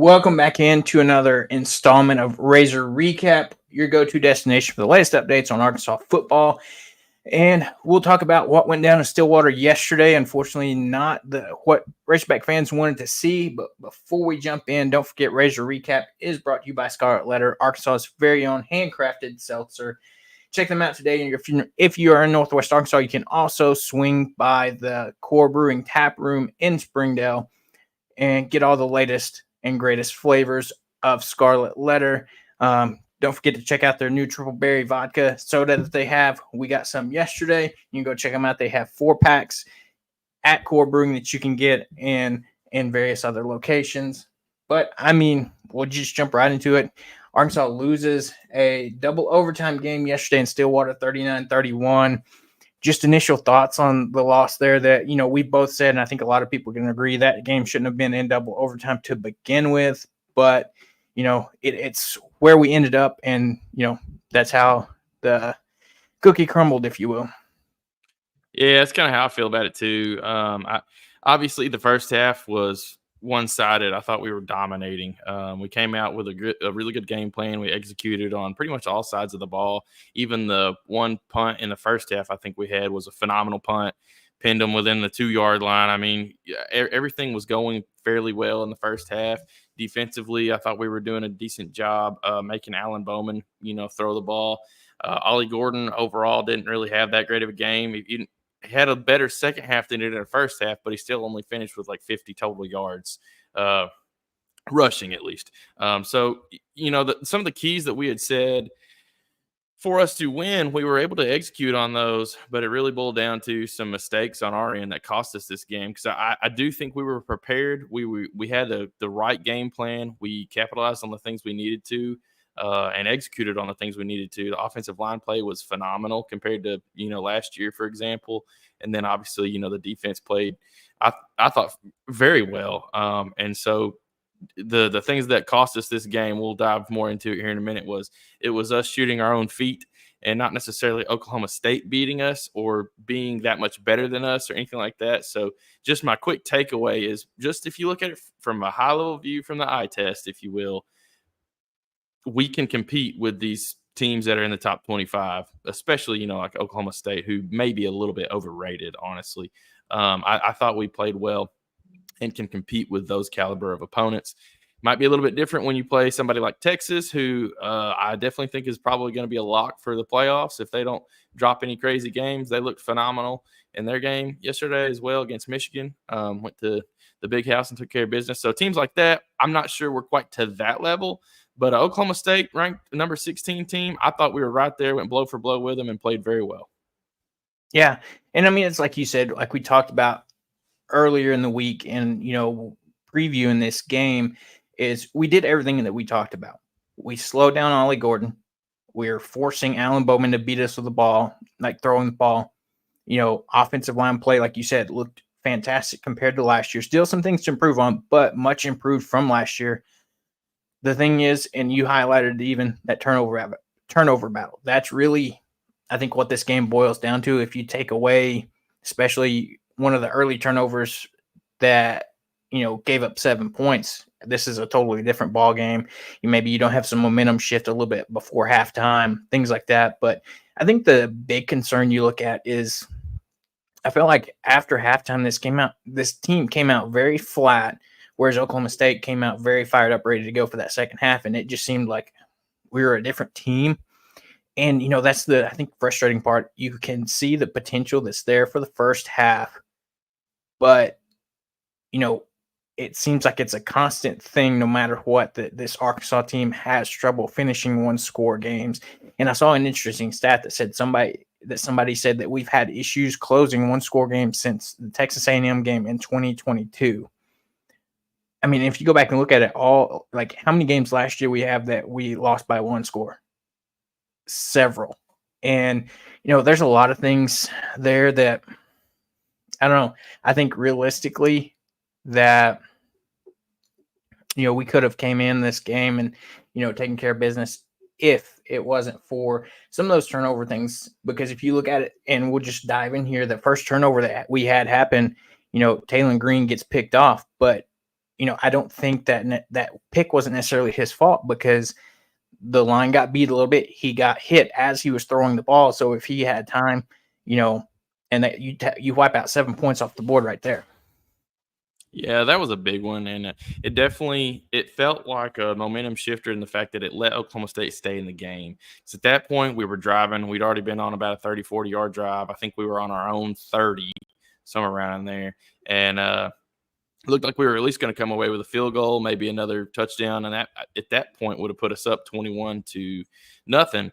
Welcome back into another installment of Razor Recap, your go-to destination for the latest updates on Arkansas football. And we'll talk about what went down in Stillwater yesterday. Unfortunately, not what Razorback fans wanted to see. But before we jump in, don't forget Razor Recap is brought to you by Scarlet Letter, Arkansas's very own handcrafted seltzer. Check them out today. And if you are in Northwest Arkansas, you can also swing by the Core Brewing Tap Room in Springdale and get all the latest and greatest flavors of Scarlet Letter. Don't forget to check out their new triple berry vodka soda that they have. We got some yesterday. You can go check them out. They have 4-packs at Core Brewing that you can get in various other locations. But, we'll just jump right into it. Arkansas loses a double overtime game yesterday in Stillwater, 39-31. Just initial thoughts on the loss there that, we both said, and I think a lot of people can agree that game shouldn't have been in double overtime to begin with. But, it's where we ended up, and, that's how the cookie crumbled, if you will. Yeah, that's kind of how I feel about it, too. Obviously, the first half was one-sided. I thought we were dominating. We came out with a really good game plan. We executed on pretty much all sides of the ball. Even the one punt in the first half I think we had was a phenomenal punt. Pinned them within the 2-yard line. Everything was going fairly well in the first half. Defensively, I thought we were doing a decent job making Alan Bowman, throw the ball. Ollie Gordon overall didn't really have that great of a game. He had a better second half than he did in the first half, but he still only finished with like 50 total yards, rushing at least. So, some of the keys that we had said for us to win, we were able to execute on those, but it really boiled down to some mistakes on our end that cost us this game. Because I do think we were prepared. We had the right game plan. We capitalized on the things we needed to. And executed on the things we needed to. The offensive line play was phenomenal compared to, last year, for example. And then obviously, the defense played, I thought, very well. And so the things that cost us this game, we'll dive more into it here in a minute, it was us shooting our own feet and not necessarily Oklahoma State beating us or being that much better than us or anything like that. So just my quick takeaway is just if you look at it from a high-level view from the eye test, if you will, we can compete with these teams that are in the top 25, especially, like Oklahoma State, who may be a little bit overrated, honestly. I thought we played well and can compete with those caliber of opponents. Might be a little bit different when you play somebody like Texas, who I definitely think is probably going to be a lock for the playoffs if they don't drop any crazy games. They looked phenomenal in their game yesterday as well against Michigan. Went to the big house and took care of business. So teams like that, I'm not sure we're quite to that level. But Oklahoma State, ranked number 16 team, I thought we were right there, went blow for blow with them, and played very well. Yeah. And it's like you said, like we talked about earlier in the week and, previewing this game, is we did everything that we talked about. We slowed down Ollie Gordon. We're forcing Alan Bowman to beat us with the ball, like throwing the ball. Offensive line play, like you said, looked fantastic compared to last year. Still some things to improve on, but much improved from last year. The thing is, and you highlighted even that turnover battle. That's really, I think, what this game boils down to. If you take away, especially one of the early turnovers that, gave up 7 points, this is a totally different ball game. Maybe you don't have some momentum shift a little bit before halftime, things like that. But I think the big concern you look at is I felt like after halftime, this team came out very flat, whereas Oklahoma State came out very fired up, ready to go for that second half. And it just seemed like we were a different team. And, that's I think, frustrating part. You can see the potential that's there for the first half. But, it seems like it's a constant thing no matter what, that this Arkansas team has trouble finishing one-score games. And I saw an interesting stat that said somebody said that we've had issues closing one-score games since the Texas A&M game in 2022. If you go back and look at it all, like how many games last year we have that we lost by one score? Several. And, there's a lot of things there that, I don't know, I think realistically that, we could have came in this game and, taken care of business if it wasn't for some of those turnover things. Because if you look at it, and we'll just dive in here, the first turnover that we had happen, Taylor Green gets picked off, but I don't think that pick wasn't necessarily his fault because the line got beat a little bit. He got hit as he was throwing the ball. So if he had time, you know, and that you wipe out 7 points off the board right there. Yeah, that was a big one, and it definitely it felt like a momentum shifter in the fact that it let Oklahoma State stay in the game. So at that point, we were driving. We'd already been on about a 30, 40-yard drive. I think we were on our own 30, somewhere around there, and it looked like we were at least going to come away with a field goal, maybe another touchdown, and that at that point would have put us up 21-0.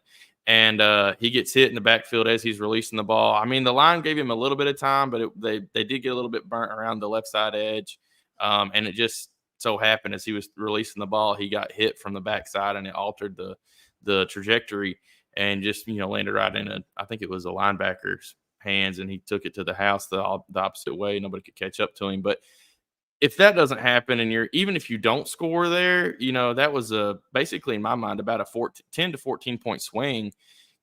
And he gets hit in the backfield as he's releasing the ball. I mean, the line gave him a little bit of time, but they did get a little bit burnt around the left side edge, and it just so happened as he was releasing the ball, he got hit from the backside, and it altered the trajectory and just landed right in I think it was a linebacker's hands, and he took it to the house the opposite way. Nobody could catch up to him, but if that doesn't happen and even if you don't score there, that was basically in my mind about a 10 to 14 point swing.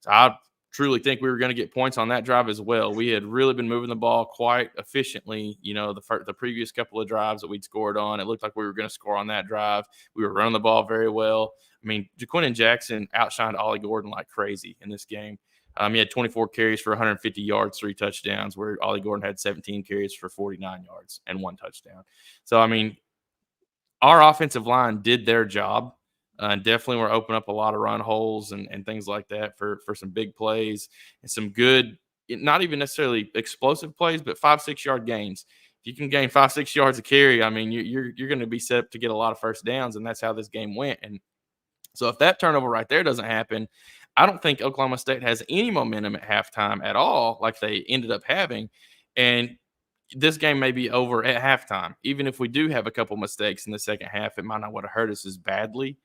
So I truly think we were going to get points on that drive as well. We had really been moving the ball quite efficiently. The previous couple of drives that we'd scored on, it looked like we were going to score on that drive. We were running the ball very well. I mean, Jaquin Jackson outshined Ollie Gordon like crazy in this game. He had 24 carries for 150 yards, 3 touchdowns, where Ollie Gordon had 17 carries for 49 yards and 1 touchdown. So, I mean, our offensive line did their job. Definitely were opening up a lot of run holes and things like that for some big plays and some good, not even necessarily explosive plays, but 5-6 yard gains. If you can gain 5-6 yards of carry, I mean, you're going to be set up to get a lot of first downs, and that's how this game went. And so if that turnover right there doesn't happen, I don't think Oklahoma State has any momentum at halftime at all, like they ended up having. And this game may be over at halftime. Even if we do have a couple mistakes in the second half, it might not would have hurt us as badly.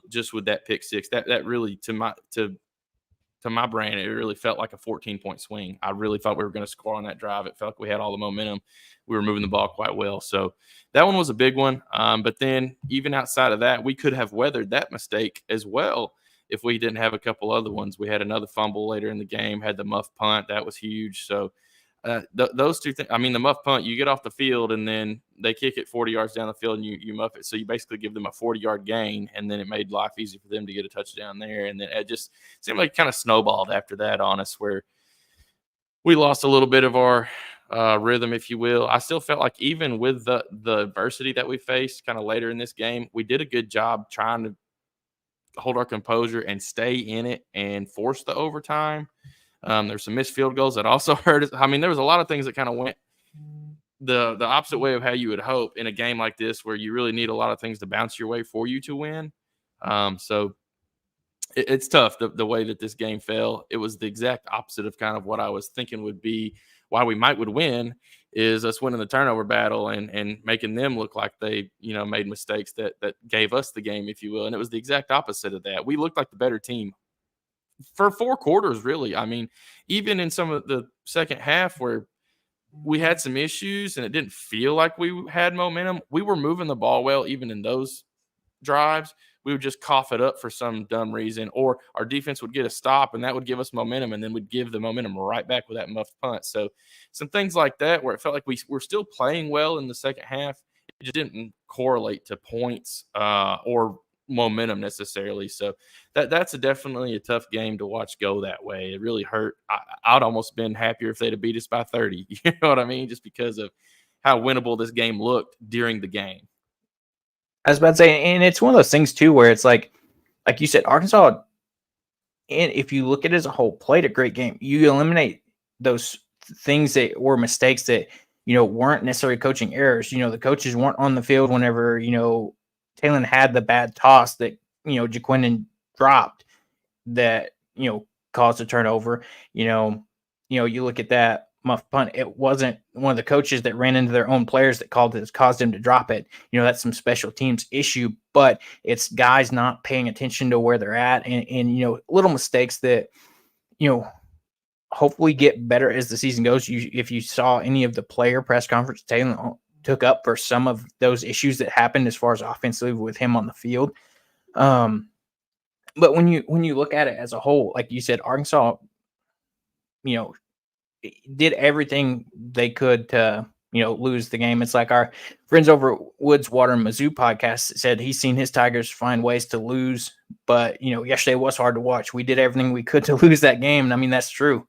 Just with that pick six, that really to my brain, it really felt like a 14-point swing. I really thought we were going to score on that drive. It felt like we had all the momentum. We were moving the ball quite well. So that one was a big one. But then even outside of that, we could have weathered that mistake as well if we didn't have a couple other ones. We had another fumble later in the game, had the muff punt. That was huge. So those two things, I mean, the muff punt, you get off the field and then they kick it 40 yards down the field and you muff it. So you basically give them a 40-yard gain, and then it made life easy for them to get a touchdown there. And then it just seemed like it kind of snowballed after that on us, where we lost a little bit of our rhythm, if you will. I still felt like even with the adversity that we faced kind of later in this game, we did a good job trying to hold our composure and stay in it and force the overtime. There's some missed field goals that also hurt us. I mean, there was a lot of things that kind of went the opposite way of how you would hope in a game like this, where you really need a lot of things to bounce your way for you to win. So it's tough the way that this game fell. It was the exact opposite of kind of what I was thinking would be why we would win, is us winning the turnover battle and making them look like they, made mistakes that gave us the game, if you will. And it was the exact opposite of that. We looked like the better team for 4 quarters, really. I mean, even in some of the second half where we had some issues and it didn't feel like we had momentum, we were moving the ball well, even in those drives. We would just cough it up for some dumb reason, or our defense would get a stop and that would give us momentum, and then we'd give the momentum right back with that muffed punt. So some things like that where it felt like we were still playing well in the second half. It just didn't correlate to points or momentum necessarily. So that's definitely a tough game to watch go that way. It really hurt. I'd almost been happier if they'd have beat us by 30. You know what I mean? Just because of how winnable this game looked during the game. I was about to say, and it's one of those things too, where it's like you said, Arkansas, and if you look at it as a whole, played a great game. You eliminate those things that were mistakes that, weren't necessarily coaching errors. The coaches weren't on the field whenever, Talon had the bad toss that, Jaquindon dropped that, caused a turnover. You look at that muff punt. It wasn't one of the coaches that ran into their own players that caused them to drop it. That's some special teams issue, but it's guys not paying attention to where they're at and little mistakes that, hopefully get better as the season goes. If you saw any of the player press conference, Taylor took up for some of those issues that happened as far as offensively with him on the field. But when you look at it as a whole, like you said, Arkansas, did everything they could to lose the game. It's like our friends over at Woods, Water, and Mizzou podcast said he's seen his Tigers find ways to lose, but yesterday was hard to watch. We did everything we could to lose that game, and I mean that's true.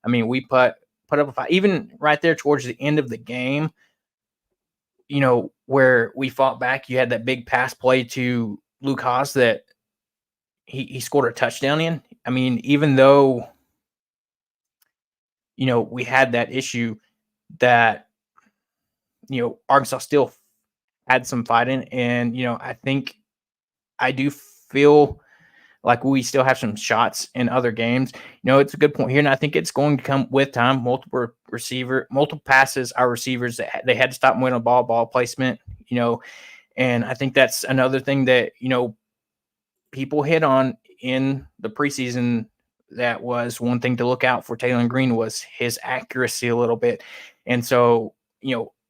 I mean we put up a fight, even right there towards the end of the game. Where we fought back. You had that big pass play to Luke Haas that he scored a touchdown in. I mean, even though we had that issue that Arkansas still had some fighting, and I think I do feel like we still have some shots in other games. It's a good point here, and I think it's going to come with time. Multiple passes. Our receivers they had to stop winning ball placement. And I think that's another thing that people hit on in the preseason. That was one thing to look out for Taylor Green was his accuracy a little bit, and so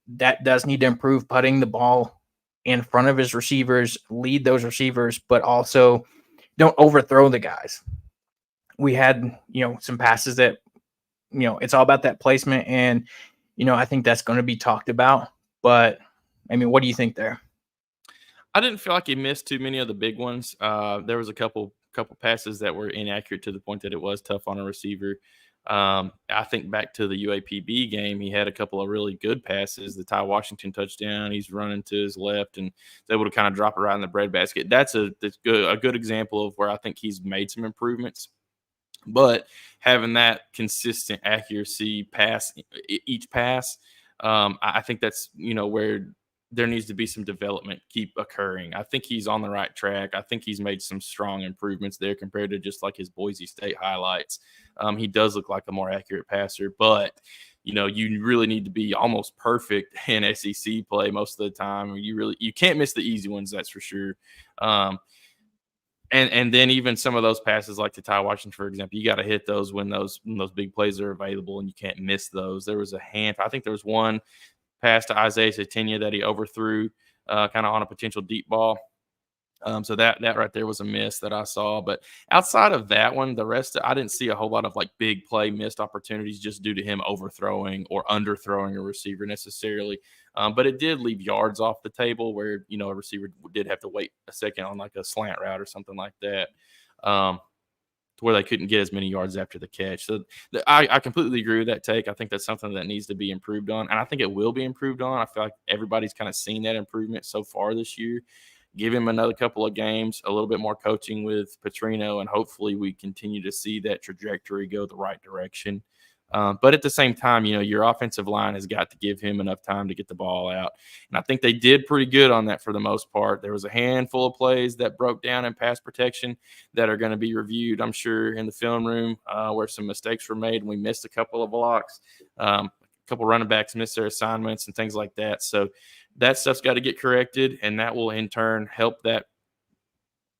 that does need to improve, putting the ball in front of his receivers, lead those receivers, but also don't overthrow the guys. We had, some passes that, it's all about that placement. And, I think that's going to be talked about. But, I mean, what do you think there? I didn't feel like he missed too many of the big ones. There was a couple passes that were inaccurate to the point that it was tough on a receiver. I think back to the UAPB game, he had a couple of really good passes. The Ty Washington touchdown, he's running to his left and is able to kind of drop it right in the breadbasket. That's a good example of where I think he's made some improvements. But having that consistent accuracy pass, each pass, I think that's where there needs to be some development keep occurring. I think he's on the right track. I think he's made some strong improvements there compared to just like his Boise State highlights. He does look like a more accurate passer, but you really need to be almost perfect in SEC play most of the time. You can't miss the easy ones, that's for sure. And then even some of those passes like to Ty Washington, for example, you got to hit those when those big plays are available, and you can't miss those. There was I think there was one pass to Isaiah Satenia that he overthrew kind of on a potential deep ball. So that right there was a miss that I saw. But outside of that one, the rest, I didn't see a whole lot of like big play missed opportunities just due to him overthrowing or underthrowing a receiver necessarily. But it did leave yards off the table where, a receiver did have to wait a second on like a slant route or something like that. To where they couldn't get as many yards after the catch. So I completely agree with that take. I think that's something that needs to be improved on, and I think it will be improved on. I feel like everybody's kind of seen that improvement so far this year. Give him another couple of games, a little bit more coaching with Petrino, and hopefully we continue to see that trajectory go the right direction. But at the same time, your offensive line has got to give him enough time to get the ball out. And I think they did pretty good on that for the most part. There was a handful of plays that broke down in pass protection that are going to be reviewed, I'm sure, in the film room where some mistakes were made and we missed a couple of blocks. A couple running backs missed their assignments and things like that. So that stuff's got to get corrected, and that will in turn help that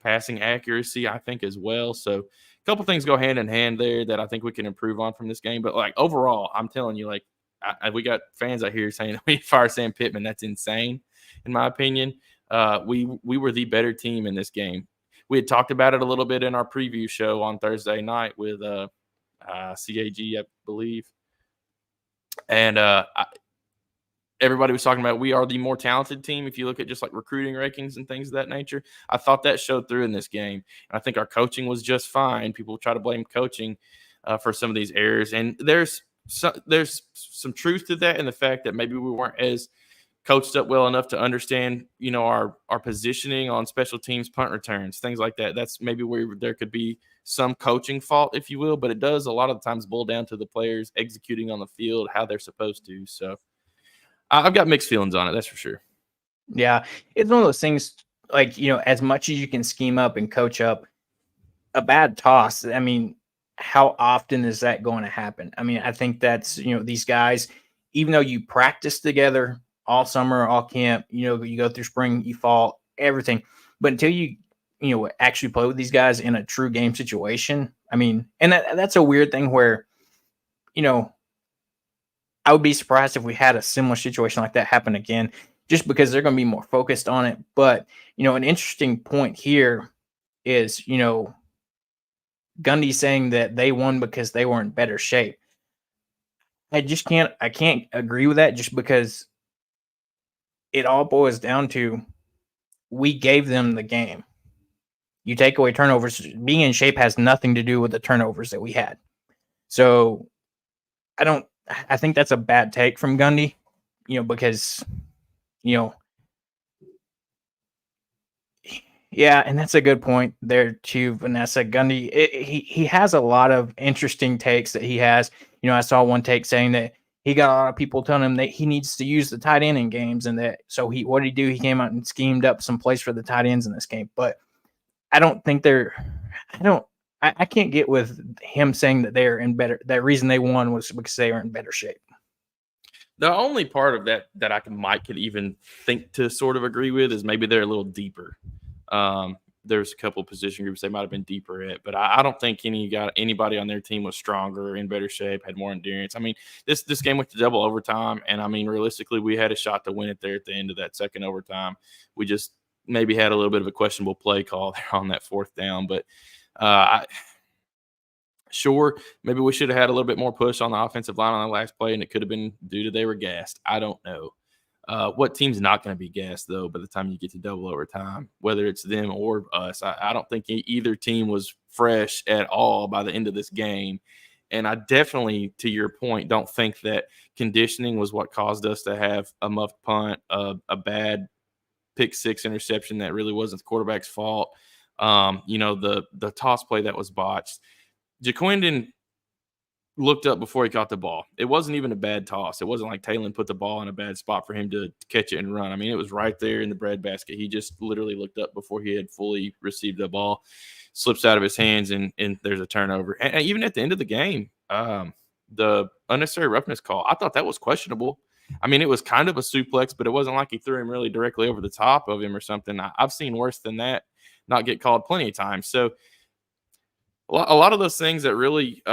passing accuracy, I think, as well. So couple things go hand in hand there that I think we can improve on from this game. But like overall, I'm telling you, like we got fans out here saying we fire Sam Pittman. That's insane, in my opinion. We were the better team in this game. We had talked about it a little bit in our preview show on Thursday night with CAG, I believe, and everybody was talking about we are the more talented team if you look at just like recruiting rankings and things of that nature. I thought that showed through in this game. And I think our coaching was just fine. People try to blame coaching for some of these errors. And there's some truth to that in the fact that maybe we weren't as coached up well enough to understand, our positioning on special teams, punt returns, things like that. That's maybe where there could be some coaching fault, if you will, but it does a lot of the times boil down to the players executing on the field how they're supposed to. So I've got mixed feelings on it, that's for sure. Yeah, it's one of those things, like, as much as you can scheme up and coach up a bad toss, I mean, how often is that going to happen? I mean, I think that's, these guys, even though you practice together all summer, all camp, you go through spring, you fall, everything. But until you actually play with these guys in a true game situation, I mean, and that's a weird thing where, I would be surprised if we had a similar situation like that happen again, just because they're going to be more focused on it. But, an interesting point here is, Gundy saying that they won because they were in better shape. I can't agree with that just because it all boils down to we gave them the game. You take away turnovers, being in shape has nothing to do with the turnovers that we had. So I think that's a bad take from Gundy, because, you know, yeah, and that's a good point there too, Vanessa. Gundy, he has a lot of interesting takes that he has. I saw one take saying that he got a lot of people telling him that he needs to use the tight end in games, and that so what did he do? He came out and schemed up some plays for the tight ends in this game. But I don't think they're. I don't. I can't get with him saying that they're in better. That reason they won was because they are in better shape. The only part of that I could even think to sort of agree with is maybe they're a little deeper. There's a couple of position groups they might have been deeper at, but I don't think anybody on their team was stronger, in better shape, had more endurance. I mean, this game went to double overtime, and I mean, realistically, we had a shot to win it there at the end of that second overtime. We just maybe had a little bit of a questionable play call there on that fourth down, but sure, maybe we should have had a little bit more push on the offensive line on the last play, and it could have been due to they were gassed. I don't know. What team's not going to be gassed, though, by the time you get to double overtime, whether it's them or us? I don't think either team was fresh at all by the end of this game. And I definitely, to your point, don't think that conditioning was what caused us to have a muffed punt, a bad pick six interception that really wasn't the quarterback's fault. The toss play that was botched. JaQuindon looked up before he caught the ball. It wasn't even a bad toss. It wasn't like Talon put the ball in a bad spot for him to catch it and run. I mean, it was right there in the breadbasket. He just literally looked up before he had fully received the ball, slips out of his hands, and there's a turnover. And even at the end of the game, the unnecessary roughness call, I thought that was questionable. I mean, it was kind of a suplex, but it wasn't like he threw him really directly over the top of him or something. I've seen worse than that not get called plenty of times. So a lot of those things that really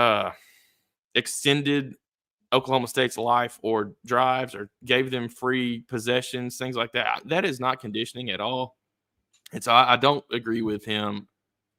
extended Oklahoma State's life or drives or gave them free possessions, things like that. That is not conditioning at all. And so I don't agree with him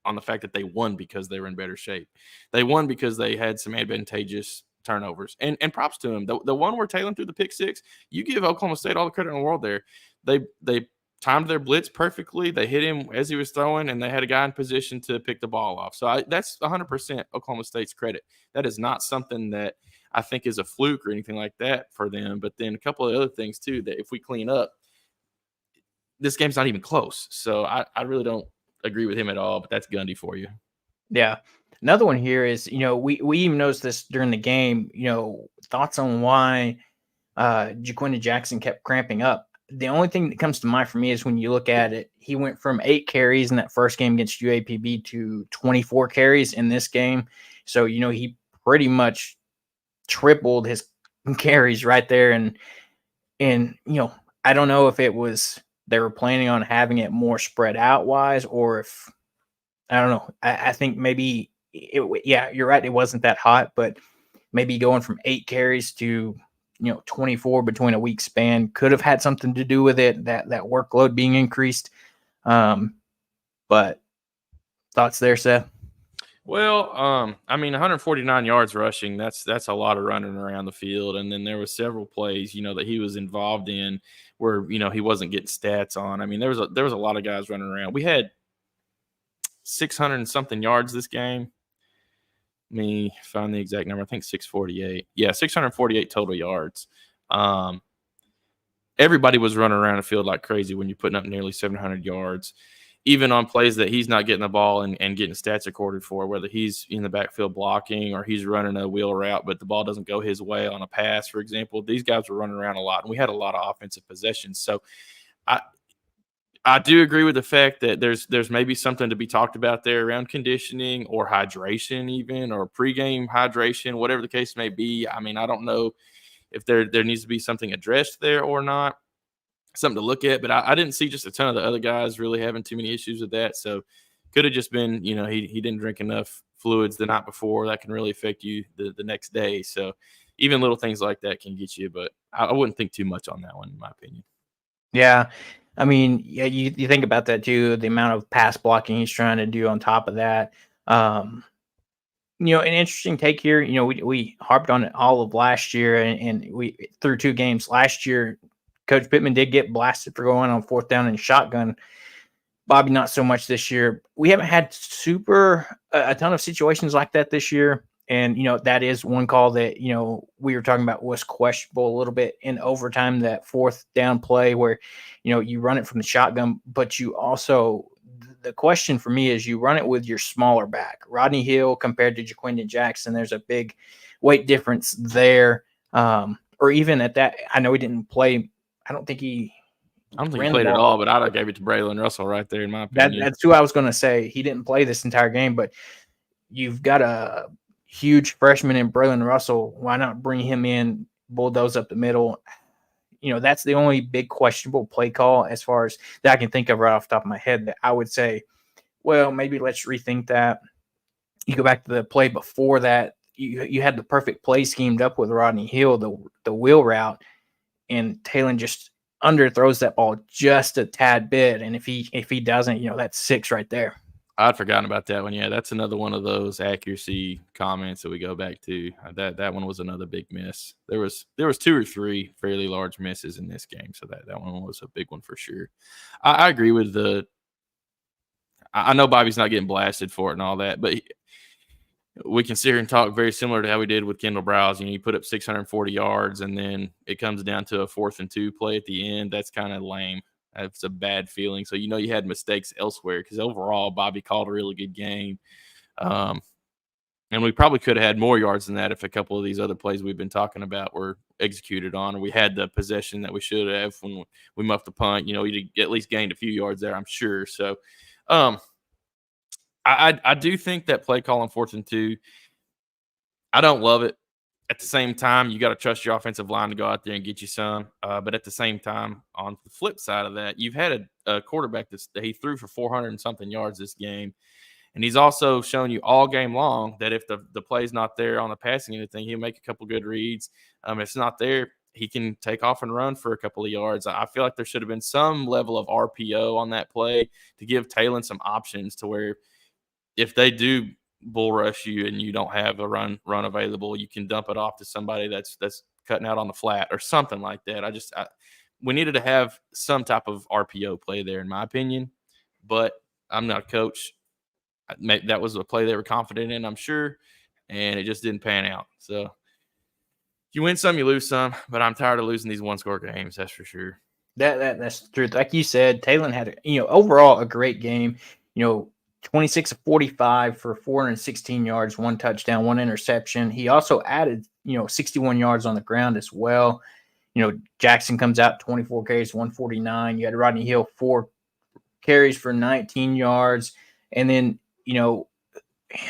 on the fact that they won because they were in better shape. They won because they had some advantageous turnovers. And props to him. The one where Talon threw the pick six, you give Oklahoma State all the credit in the world there. They timed their blitz perfectly. They hit him as he was throwing, and they had a guy in position to pick the ball off. So that's 100% Oklahoma State's credit. That is not something that I think is a fluke or anything like that for them. But then a couple of other things, too, that if we clean up, this game's not even close. So I really don't agree with him at all, but that's Gundy for you. Yeah. Another one here is, we even noticed this during the game, thoughts on why Jaquinda Jackson kept cramping up. The only thing that comes to mind for me is when you look at it, he went from 8 carries in that first game against UAPB to 24 carries in this game. So, he pretty much tripled his carries right there. And I don't know if it was they were planning on having it more spread out wise, or if I don't know. I think maybe yeah, you're right. It wasn't that hot, but maybe going from 8 carries to 24 between a week span could have had something to do with it. That workload being increased. But thoughts there, Seth? Well, I mean, 149 yards rushing, that's a lot of running around the field. And then there was several plays, that he was involved in where, he wasn't getting stats on. I mean, there was a lot of guys running around. We had 600 and something yards this game. Let me find the exact number. I think 648. Yeah, 648 total yards. Everybody was running around the field like crazy when you're putting up nearly 700 yards. Even on plays that he's not getting the ball and getting stats recorded for, whether he's in the backfield blocking or he's running a wheel route, but the ball doesn't go his way on a pass, for example. These guys were running around a lot, and we had a lot of offensive possessions. So I do agree with the fact that there's maybe something to be talked about there around conditioning or hydration even, or pregame hydration, whatever the case may be. I mean, I don't know if there needs to be something addressed there or not. Something to look at, but I didn't see just a ton of the other guys really having too many issues with that. So could have just been, he didn't drink enough fluids the night before. That can really affect you the next day. So even little things like that can get you, but I wouldn't think too much on that one, in my opinion. Yeah. I mean, yeah, you think about that too, the amount of pass blocking he's trying to do on top of that. An interesting take here. We harped on it all of last year, and we through 2 games last year. Coach Pittman did get blasted for going on 4th down and shotgun. Bobby, not so much this year. We haven't had a ton of situations like that this year. And, that is one call that, we were talking about was questionable a little bit in overtime, that 4th down play where, you run it from the shotgun, but you also, the question for me is you run it with your smaller back. Rodney Hill compared to Jaquindon Jackson, there's a big weight difference there. Or even at that, I know he didn't play. I don't think he played at all, but I'd have gave it to Braylon Russell right there, in my opinion. That's who I was going to say. He didn't play this entire game, but you've got a huge freshman in Braylon Russell. Why not bring him in, bulldoze up the middle? That's the only big questionable play call as far as that I can think of right off the top of my head that I would say, well, maybe let's rethink that. You go back to the play before that. You had the perfect play schemed up with Rodney Hill, the wheel route, and Talon just underthrows that ball just a tad bit. And if he doesn't, that's 6 right there. I'd forgotten about that one. Yeah, that's another one of those accuracy comments that we go back to. That one was another big miss. There was 2 or 3 fairly large misses in this game, so that one was a big one for sure. I agree with I know Bobby's not getting blasted for it and all that, but we can sit here and talk very similar to how we did with Kendall Browse. You put up 640 yards, and then it comes down to a 4th and 2 play at the end. That's kind of lame. That's a bad feeling. So, you had mistakes elsewhere because overall Bobby called a really good game. And we probably could have had more yards than that if a couple of these other plays we've been talking about were executed on, or we had the possession that we should have when we muffed the punt. We'd at least gained a few yards there, I'm sure. So I do think that play call on 4th and 2, I don't love it. At the same time, you got to trust your offensive line to go out there and get you some. But at the same time, on the flip side of that, you've had a quarterback that he threw for 400 and something yards this game. And he's also shown you all game long that if the play's not there on the passing anything, he'll make a couple good reads. If it's not there, he can take off and run for a couple of yards. I feel like there should have been some level of RPO on that play to give Talon some options to where if they do bull rush you and you don't have a run available, you can dump it off to somebody that's cutting out on the flat or something like that. We needed to have some type of RPO play there, in my opinion, but I'm not a coach. That was a play they were confident in, I'm sure, and it just didn't pan out. So you win some, you lose some, but I'm tired of losing these 1-score games. That's for sure. That's the truth. Like you said, Talon had overall a great game. 26 of 45 for 416 yards, 1 touchdown, 1 interception. He also added, 61 yards on the ground as well. Jackson comes out 24 carries, 149. You had Rodney Hill 4 carries for 19 yards. And then,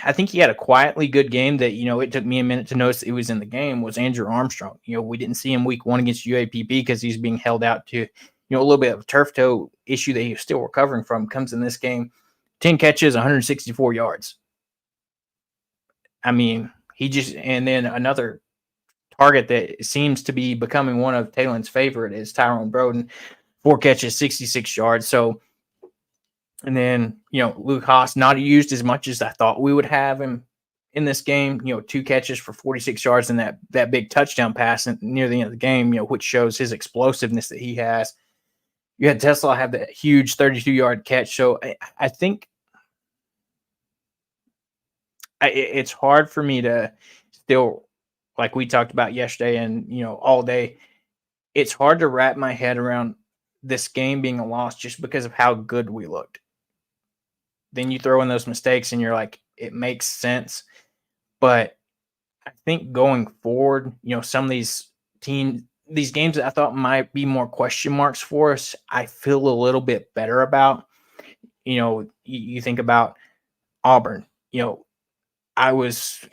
I think he had a quietly good game that, it took me a minute to notice it was in the game was Andrew Armstrong. We didn't see him week 1 against UAPB because he's being held out to, a little bit of a turf toe issue that he's still recovering from. Comes in this game, 10 catches, 164 yards. I mean, and then another target that seems to be becoming one of Talon's favorite is Tyrone Broden, 4 catches, 66 yards. So, and then, Luke Haas not used as much as I thought we would have him in this game, 2 catches for 46 yards and that big touchdown pass near the end of the game, which shows his explosiveness that he has. You had Tesla have that huge 32-yard catch. So I think it's hard for me to still, like we talked about yesterday and, all day, it's hard to wrap my head around this game being a loss just because of how good we looked. Then you throw in those mistakes and you're like, it makes sense. But I think going forward, some of these games that I thought might be more question marks for us, I feel a little bit better about. You think about Auburn. I was,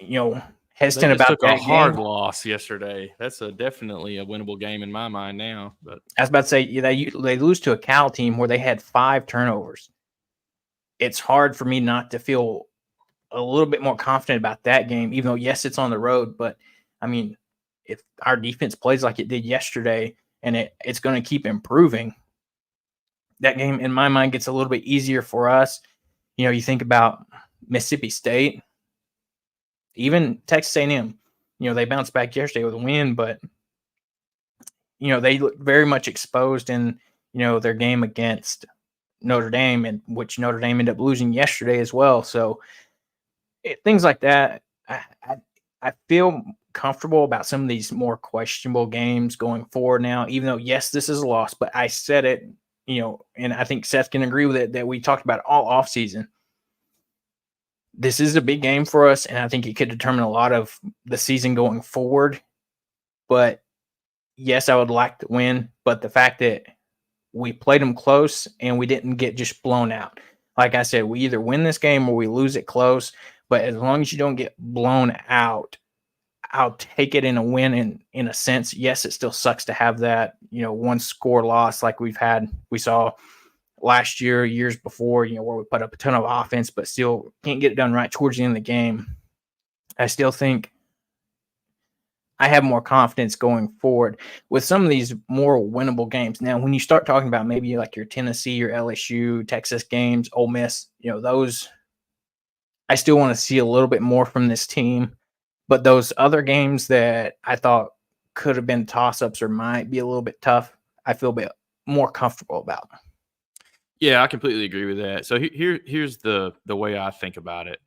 hesitant about that. A hard loss yesterday. That's definitely a winnable game in my mind now. But I was about to say they lose to a Cal team where they had 5 turnovers. It's hard for me not to feel a little bit more confident about that game, even though, yes, it's on the road. But, I mean, if our defense plays like it did yesterday and it's going to keep improving, that game, in my mind, gets a little bit easier for us. You think about Mississippi State. Even Texas A&M, they bounced back yesterday with a win, but they look very much exposed in their game against Notre Dame, and which Notre Dame ended up losing yesterday as well. So things like that, I feel comfortable about some of these more questionable games going forward now. Even though yes, this is a loss, but I said it, and I think Seth can agree with it that we talked about all off season. This is a big game for us, and I think it could determine a lot of the season going forward. But yes, I would like to win, but the fact that we played them close and we didn't get just blown out. Like I said, we either win this game or we lose it close. But as long as you don't get blown out, I'll take it in a win in a sense. Yes, it still sucks to have that, one score loss like we saw last year, years before, where we put up a ton of offense, but still can't get it done right towards the end of the game. I still think I have more confidence going forward with some of these more winnable games. Now, when you start talking about maybe like your Tennessee, your LSU, Texas games, Ole Miss, those I still want to see a little bit more from this team. But those other games that I thought could have been toss-ups or might be a little bit tough, I feel a bit more comfortable about. Yeah, I completely agree with that. So here's the way I think about it.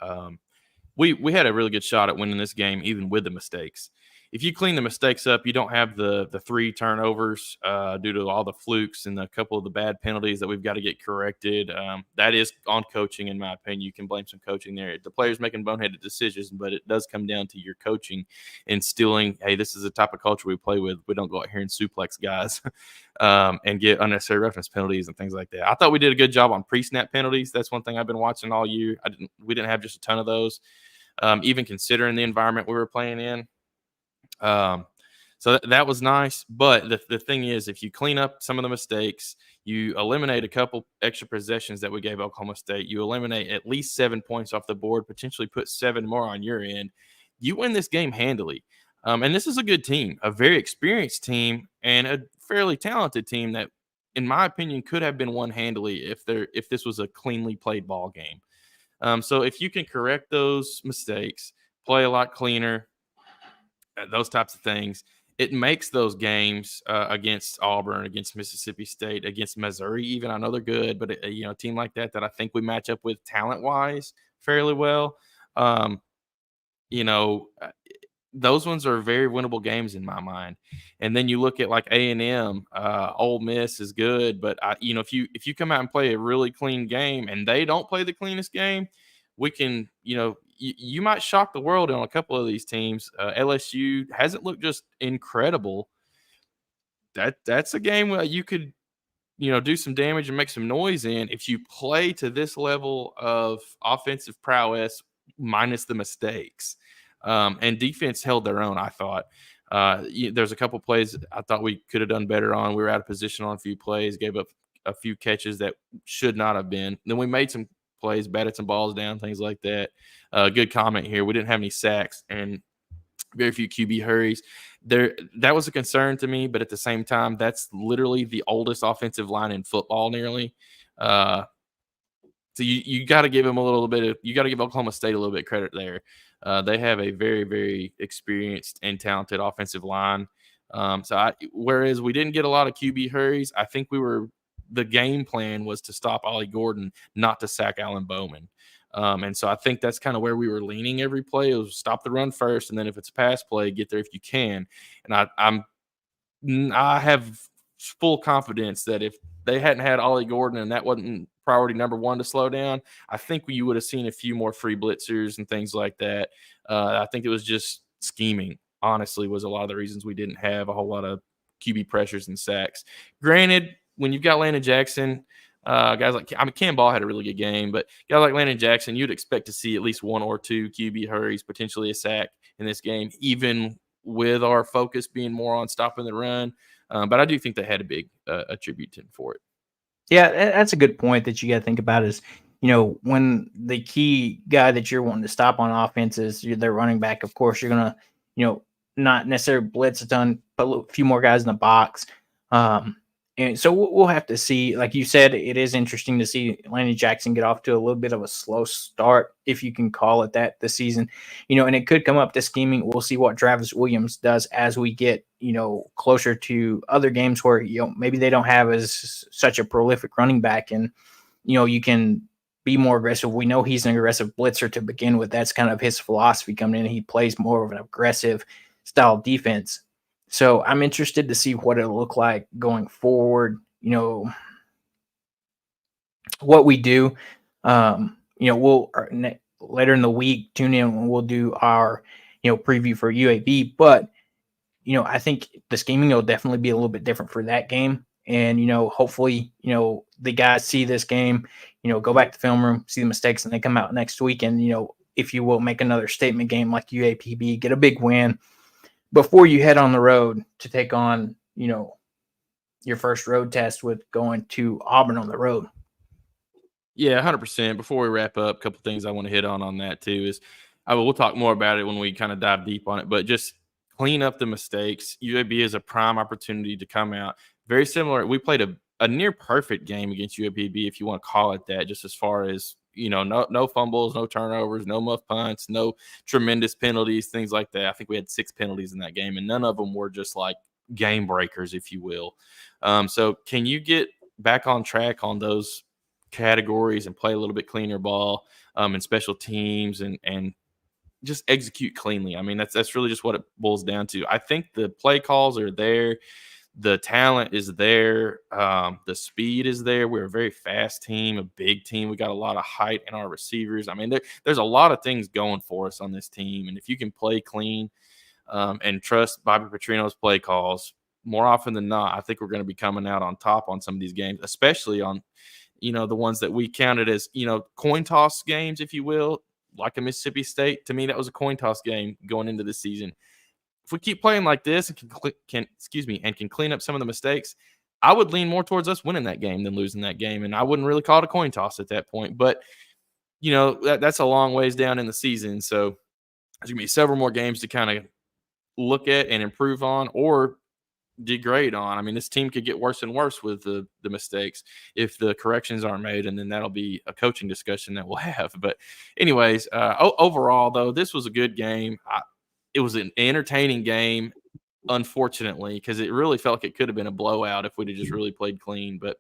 We had a really good shot at winning this game, even with the mistakes. If you clean the mistakes up, you don't have the 3 turnovers due to all the flukes and a couple of the bad penalties that we've got to get corrected. That is on coaching, in my opinion. You can blame some coaching there. The players making boneheaded decisions, but it does come down to your coaching, instilling, hey, this is the type of culture we play with. We don't go out here and suplex guys and get unnecessary reference penalties and things like that. I thought we did a good job on pre-snap penalties. That's one thing I've been watching all year. We didn't have just a ton of those. Even considering the environment we were playing in. So that was nice. But the thing is, if you clean up some of the mistakes, you eliminate a couple extra possessions that we gave Oklahoma State, you eliminate at least 7 points off the board, potentially put 7 more on your end, you win this game handily. And this is a good team, a very experienced team, and a fairly talented team that, in my opinion, could have been won handily if this was a cleanly played ball game. So if you can correct those mistakes, play a lot cleaner, those types of things, it makes those games against Auburn, against Mississippi State, against Missouri even. I know they're good, but a team like that I think we match up with talent-wise fairly well. You know, those ones are very winnable games in my mind. And then you look at like A&M, Ole Miss is good, but if you come out and play a really clean game and they don't play the cleanest game, we can, you might shock the world on a couple of these teams. LSU hasn't looked just incredible. That's a game where you could, do some damage and make some noise in if you play to this level of offensive prowess minus the mistakes. And defense held their own, I thought. There's a couple plays I thought we could have done better on. We were out of position on a few plays, gave up a few catches that should not have been. Then we made some plays, batted some balls down, things like that. Good comment here. We didn't have any sacks and very few QB hurries. That was a concern to me, but at the same time, that's literally the oldest offensive line in football nearly. So you got to give them you got to give Oklahoma State a little bit of credit there. They have a very, very experienced and talented offensive line. Whereas we didn't get a lot of QB hurries, I think the game plan was to stop Ollie Gordon, not to sack Alan Bowman. And so I think that's kind of where we were leaning every play. It was stop the run first, and then if it's a pass play, get there if you can. And I have full confidence that if they hadn't had Ollie Gordon and that wasn't priority number 1 to slow down, I think you would have seen a few more free blitzers and things like that. I think it was just scheming, honestly, was a lot of the reasons we didn't have a whole lot of QB pressures and sacks. Granted, when you've got Landon Jackson, guys like Cam Ball had a really good game, but guys like Landon Jackson, you'd expect to see at least 1 or 2 QB hurries, potentially a sack in this game, even with our focus being more on stopping the run. But I do think they had a big attribute for it. Yeah, that's a good point that you got to think about is, when the key guy that you're wanting to stop on offense is their running back, of course, you're going to, not necessarily blitz a ton, but a few more guys in the box. And so we'll have to see. Like you said, it is interesting to see Landon Jackson get off to a little bit of a slow start, if you can call it that, this season. And it could come up to scheming. We'll see what Travis Williams does as we get, closer to other games where, maybe they don't have as such a prolific running back, and, you can be more aggressive. We know he's an aggressive blitzer to begin with. That's kind of his philosophy coming in. He plays more of an aggressive style defense. So I'm interested to see what it'll look like going forward. What we do. We'll later in the week tune in and we'll do our preview for UAB. But I think the scheming will definitely be a little bit different for that game. And hopefully the guys see this game, go back to the film room, see the mistakes, and they come out next week and if you will, make another statement game like UAPB, get a big win before you head on the road to take on, your first road test with going to Auburn on the road. Yeah, 100%. Before we wrap up, a couple things I want to hit on that too is we'll talk more about it when we kind of dive deep on it, but just clean up the mistakes. UAB is a prime opportunity to come out. Very similar. We played a near perfect game against UAPB, if you want to call it that, just as far as, no fumbles, no turnovers, no muff punts, no tremendous penalties, things like that. I think we had 6 penalties in that game, and none of them were just like game breakers, if you will. So can you get back on track on those categories and play a little bit cleaner ball and special teams and just execute cleanly? I mean, that's really just what it boils down to. I think the play calls are there. The talent is there. The speed is there. We're a very fast team, a big team. We got a lot of height in our receivers. I mean, there's a lot of things going for us on this team. And if you can play clean and trust Bobby Petrino's play calls, more often than not, I think we're going to be coming out on top on some of these games, especially on, the ones that we counted as, coin toss games, if you will, like a Mississippi State. To me, that was a coin toss game going into this season. If we keep playing like this and can clean up some of the mistakes, I would lean more towards us winning that game than losing that game. And I wouldn't really call it a coin toss at that point. But, that's a long ways down in the season. So there's going to be several more games to kind of look at and improve on or degrade on. I mean, this team could get worse and worse with the mistakes if the corrections aren't made, and then that'll be a coaching discussion that we'll have. But anyways, overall, though, this was a good game. It was an entertaining game, unfortunately, because it really felt like it could have been a blowout if we'd have just really played clean. But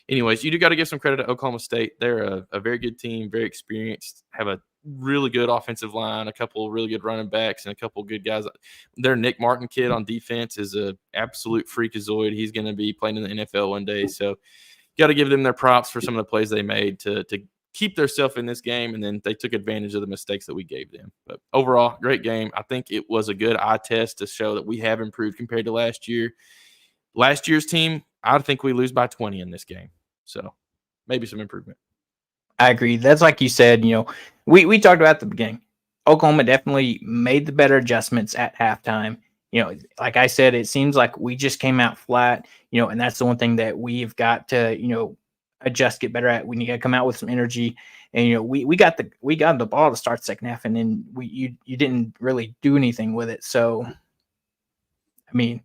anyways, you do got to give some credit to Oklahoma State. They're a very good team, very experienced, have a really good offensive line, a couple of really good running backs, and a couple of good guys. Their Nick Martin kid on defense is an absolute freakazoid. He's going to be playing in the NFL one day. So got to give them their props for some of the plays they made to keep themselves in this game, and then they took advantage of the mistakes that we gave them. But overall, great game. I think it was a good eye test to show that we have improved compared to last year. Last year's team, I think we lose by 20 in this game. So maybe some improvement. I agree. That's like you said, we talked about at the beginning. Oklahoma definitely made the better adjustments at halftime. Like I said, it seems like we just came out flat, and that's the one thing that we've got to, adjust, get better at. We need to come out with some energy. And, we got the ball to start the second half, and then you didn't really do anything with it. So, I mean,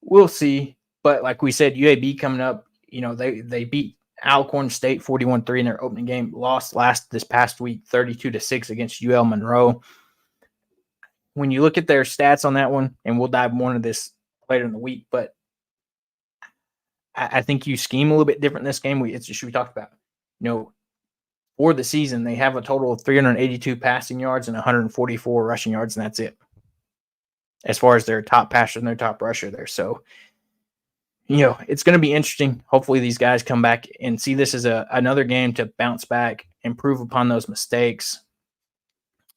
we'll see. But like we said, UAB coming up, they beat Alcorn State 41-3 in their opening game, lost this past week 32-6 against UL Monroe. When you look at their stats on that one, and we'll dive more into this later in the week, but I think you scheme a little bit different in this game. It's just we talked about, for the season, they have a total of 382 passing yards and 144 rushing yards, and that's it. As far as their top passer and their top rusher there. So, it's going to be interesting. Hopefully these guys come back and see this as another game to bounce back, improve upon those mistakes.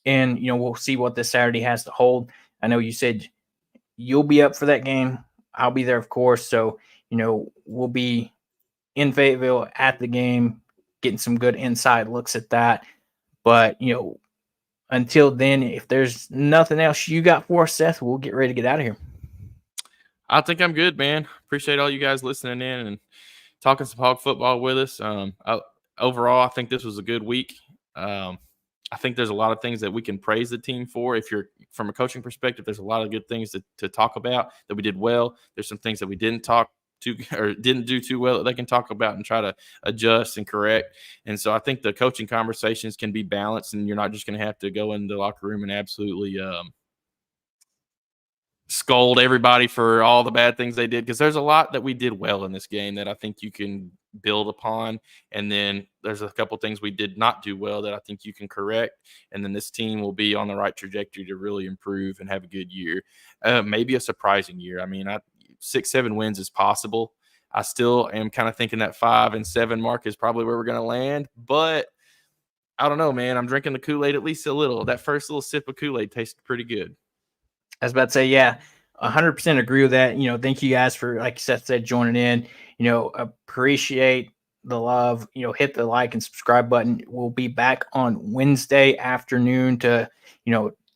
And, we'll see what this Saturday has to hold. I know you said you'll be up for that game. I'll be there, of course. So, we'll be in Fayetteville at the game, getting some good inside looks at that. But, until then, if there's nothing else you got for us, Seth, we'll get ready to get out of here. I think I'm good, man. Appreciate all you guys listening in and talking some hog football with us. Overall, I think this was a good week. I think there's a lot of things that we can praise the team for. If you're from a coaching perspective, there's a lot of good things to talk about that we did well. There's some things that we didn't talk or didn't do too well that they can talk about and try to adjust and correct. And so I think the coaching conversations can be balanced, and you're not just going to have to go in the locker room and absolutely scold everybody for all the bad things they did, because there's a lot that we did well in this game that I think you can build upon, and then there's a couple things we did not do well that I think you can correct, and then this team will be on the right trajectory to really improve and have a good year, maybe a surprising year. I mean, 6-7 wins is possible. I still am kind of thinking that 5-7 mark is probably where we're going to land, but I don't know, man. I'm drinking the Kool-Aid at least a little. That first little sip of Kool-Aid tasted pretty good. I was about to say, yeah, 100% agree with that. Thank you guys for, like Seth said, joining in. Appreciate the love. Hit the like and subscribe button. We'll be back on Wednesday afternoon to,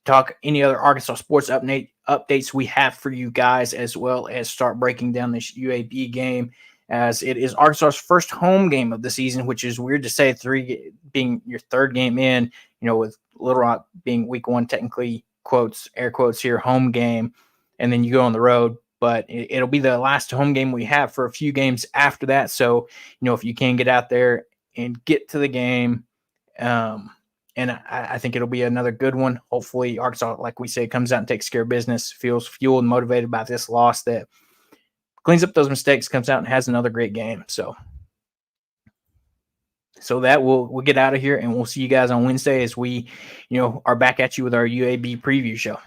talk any other Arkansas sports updates we have for you guys, as well as start breaking down this UAB game, as it is Arkansas's first home game of the season, which is weird to say, 3 being your third game in, with Little Rock being week 1, technically, quotes, air quotes here, home game, and then you go on the road. But it'll be the last home game we have for a few games after that. So, if you can get out there and get to the game, and I think it'll be another good one. Hopefully, Arkansas, like we say, comes out and takes care of business, feels fueled and motivated by this loss, that cleans up those mistakes, comes out and has another great game. So that we'll get out of here, and we'll see you guys on Wednesday as we, are back at you with our UAB preview show.